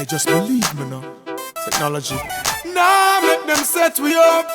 I just believe me now. Technology. Nah, make them set we up.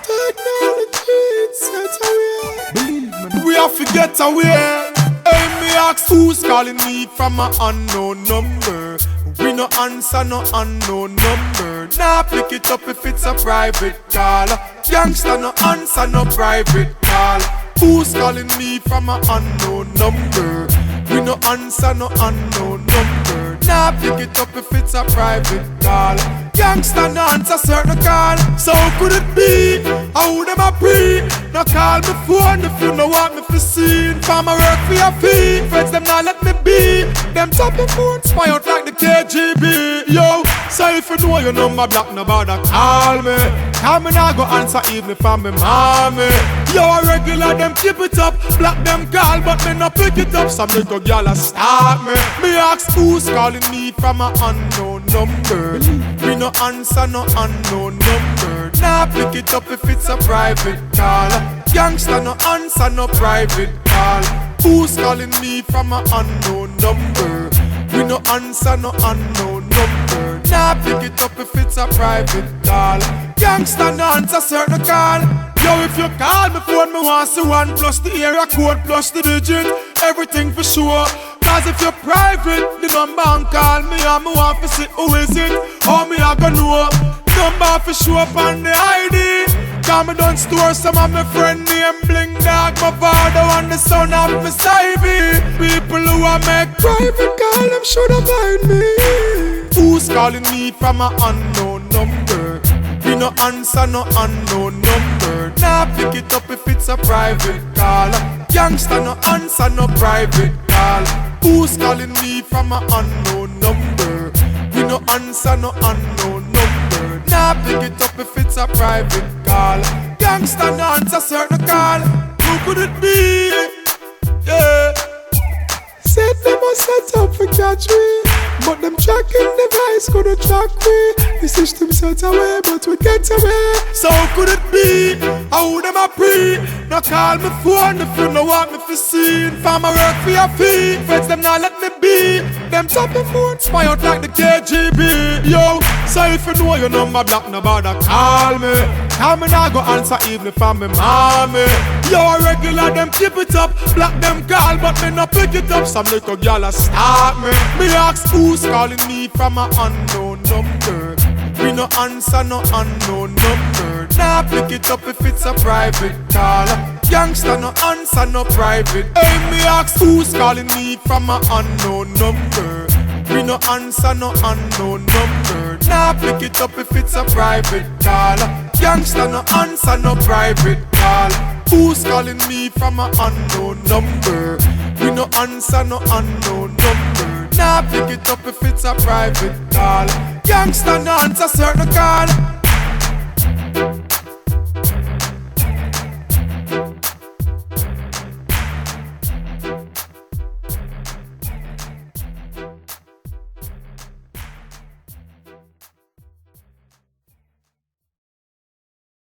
Technology set away. Believe me now. We have to get away. Hey, me ask who's calling me from an unknown number. We no answer no unknown number. Nah, pick it up if it's a private call. Youngster no answer no private call. Who's calling me from an unknown number? We no answer no unknown number. Nah, pick it up if it's a private call. Youngster no answer certain call. So could it be? How them a pre? No call me phone if you know what me for seen. Farmer work for your fee. Friends them not let me be. Them tapping phones spy out like the KGB. Yo, so if you know your number block, no bother call me. Call me now go answer even if I'm me mommy. Yo, a regular them keep it up. Block them call but me no pick it up. Some little girl a start me. Me ask who's calling me from an unknown number. We no answer no unknown number. Nah, pick it up if it's a private call. Youngster no answer no private call. Who's calling me from an unknown number? We no answer no unknown number. Nah, pick it up if it's a private call. Youngster no answer certain call. Yo, if you call me phone, me want see 1 plus the area code plus the digit. Everything for sure. Cause if you're private, the number and call me and me want to see who is it. How me I gonna know? Number for show up on the ID. Cause me don't store some of my friend name Bling Dog. My father and the son of my Ivy. People who a make private call, them shoulda mind me. Who's calling me from an unknown number? We no answer no unknown number. Nah, pick it up if it's a private call. Youngster no answer no private call. Who's calling me from an unknown number? We no answer no unknown number. Nah, pick it up if it's a private call. Youngster no answer certain call. Who could it be? Yeah. Said them a set up for catch me, but them tracking device couldn't track me. The system set away, but we get away. So could it be? How them a pre? No call me phone if you know what me for seen. Farmer work for your fee. Friends them not let me be. Them tapping phones spy out like the KGB. Yo, so if you know your number block, no bother call me. Call me now go answer even if I'm me mommy. Yo, a regular them keep it up. Block them call but me no pick it up. Some little girl a start me. Me ask who's calling me from an unknown number. We no answer no unknown number. Nah, pick it up if it's a private call. Youngster no answer no private. Hey, me ask who's calling me from an unknown number. We no answer no unknown number. Nah, pick it up if it's a private call. Youngster no answer no private call. Who's calling me from an unknown number? We no answer no unknown number. Nah, pick it up if it's a private call. Youngster no answer certain call.